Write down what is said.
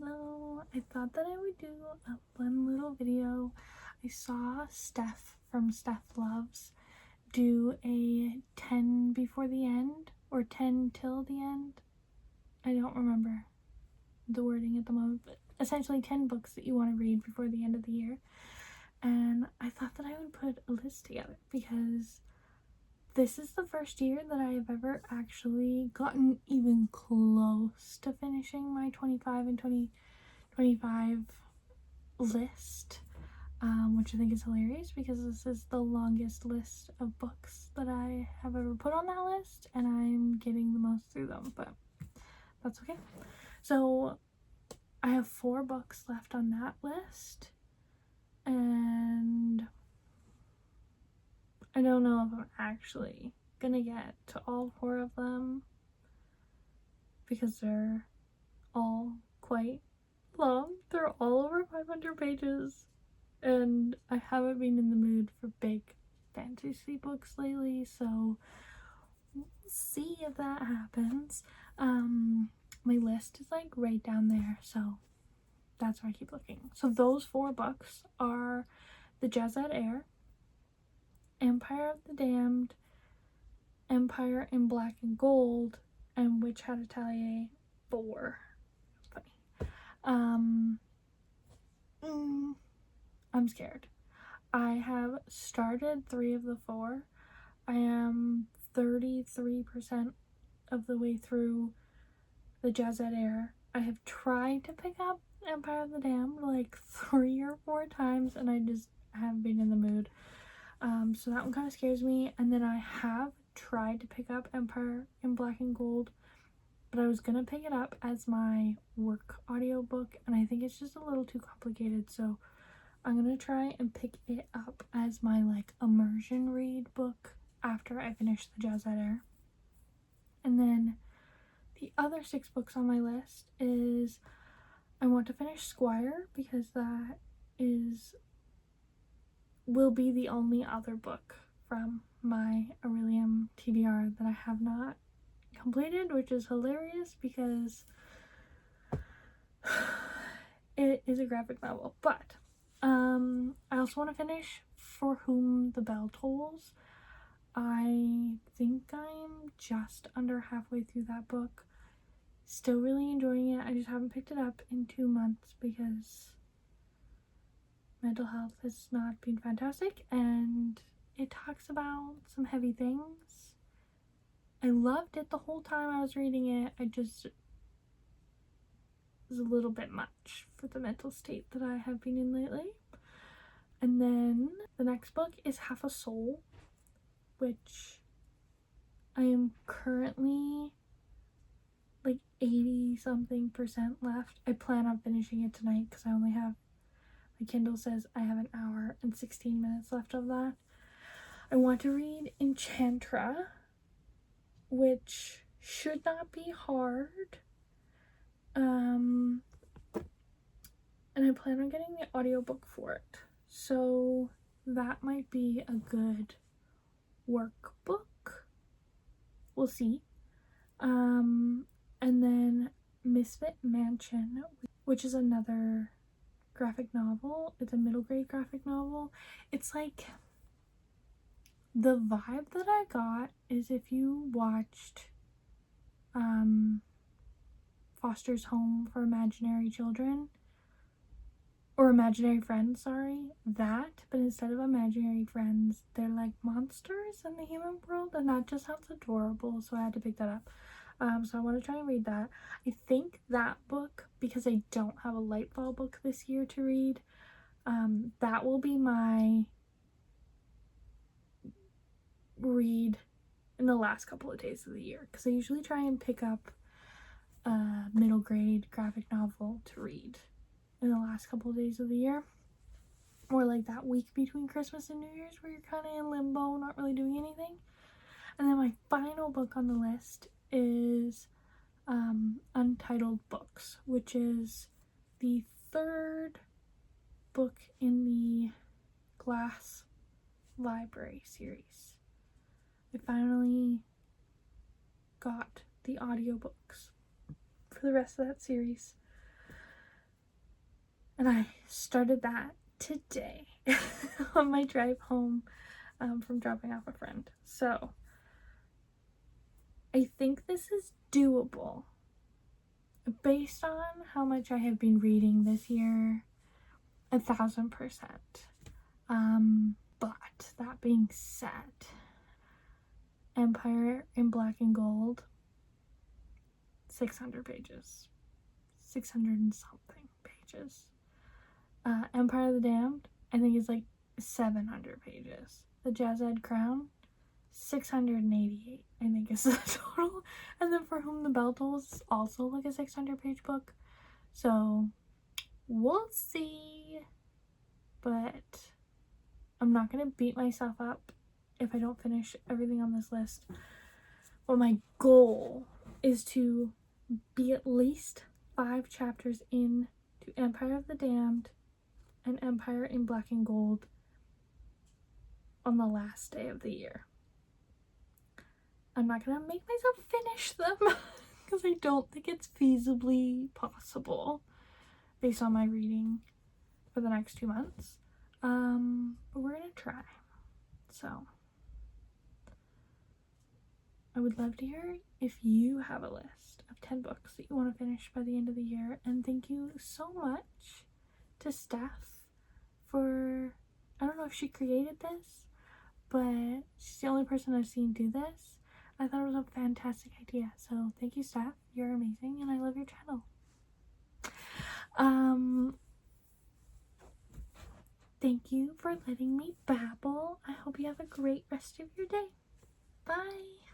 Hello! I thought that I would do a fun little video. I saw Steph from Steph Loves do a 10 before the end or 10 till the end. I don't remember the wording at the moment, but essentially 10 books that you want to read before the end of the year. And I thought that I would put a list together because this is the first year that I have ever actually gotten even close to finishing my 25 and 2025 list, which I think is hilarious because this is the longest list of books that I have ever put on that list, and I'm getting the most through them, but that's okay. So I have 4 books left on that list, and I don't know if I'm actually gonna get to all 4 of them because they're all quite long. They're all over 500 pages, and I haven't been in the mood for big fantasy books lately, so we'll see if that happens. My list is like right down there, so that's where I keep looking. So those 4 books are the Jasad, Empire of the Damned, Empire in Black and Gold, and Hat Atelier 4. Funny. I'm scared. I have started 3 of the 4. I am 33% of the way through the Jasad. I have tried to pick up Empire of the Damned like 3 or 4 times, and I just haven't been in the mood. So that one kind of scares me. And then I have tried to pick up Empire in Black and Gold, but I was gonna pick it up as my work audiobook, and I think it's just a little too complicated, so I'm gonna try and pick it up as my like immersion read book after I finish the Jasad. And then the other 6 books on my list is I want to finish Squire because that will be the only other book from my Aurelium TBR that I have not completed, which is hilarious because it is a graphic novel. But I also want to finish For Whom the Bell Tolls. I think I'm just under halfway through that book. Still really enjoying it. I just haven't picked it up in 2 months because mental health has not been fantastic, and it talks about some heavy things. I loved it the whole time I was reading it. It was a little bit much for the mental state that I have been in lately. And then the next book is Half a Soul, which I am currently like 80-something% left. I plan on finishing it tonight because I only have, my Kindle says I have 1 hour and 16 minutes left of that. I want to read Enchantra, which should not be hard. And I plan on getting the audiobook for it. So that might be a good workbook. We'll see. And then Misfit Mansion, which is another graphic novel. It's a middle grade graphic novel. It's like, the vibe that I got is if you watched Foster's Home for Imaginary Children, or Imaginary Friends, sorry, that, but instead of imaginary friends, they're like monsters in the human world, and that just sounds adorable, so I had to pick that up. So I want to try and read that. I think that book, because I don't have a Lightfall book this year to read, that will be my read in the last couple of days of the year, because I usually try and pick up a middle grade graphic novel to read in the last couple of days of the year, or like that week between Christmas and New Year's where you're kind of in limbo, not really doing anything. And then my final book on the list is Untitled books, which is the 3rd book in the Glass Library series. I finally got the audiobooks for the rest of that series. And I started that today on my drive home from dropping off a friend. So I think this is doable based on how much I have been reading this year. 1,000%. But that being said, Empire in Black and Gold, 600 pages. 600 and something pages. Empire of the Damned, I think is like 700 pages. The Jasad Crown, 688, I think is the total. And then For Whom the Bell Tolls is also like a 600-page book. So, we'll see. But I'm not going to beat myself up if I don't finish everything on this list. But my goal is to be at least 5 chapters in to Empire of the Damned and Empire in Black and Gold on the last day of the year. I'm not going to make myself finish them because I don't think it's feasibly possible based on my reading for the next 2 months. But we're going to try. So I would love to hear if you have a list of 10 books that you want to finish by the end of the year. And thank you so much to Steph for, I don't know if she created this, but she's the only person I've seen do this. I thought it was a fantastic idea. So thank you, Steph. You're amazing and I love your channel. Thank you for letting me babble. I hope you have a great rest of your day. Bye.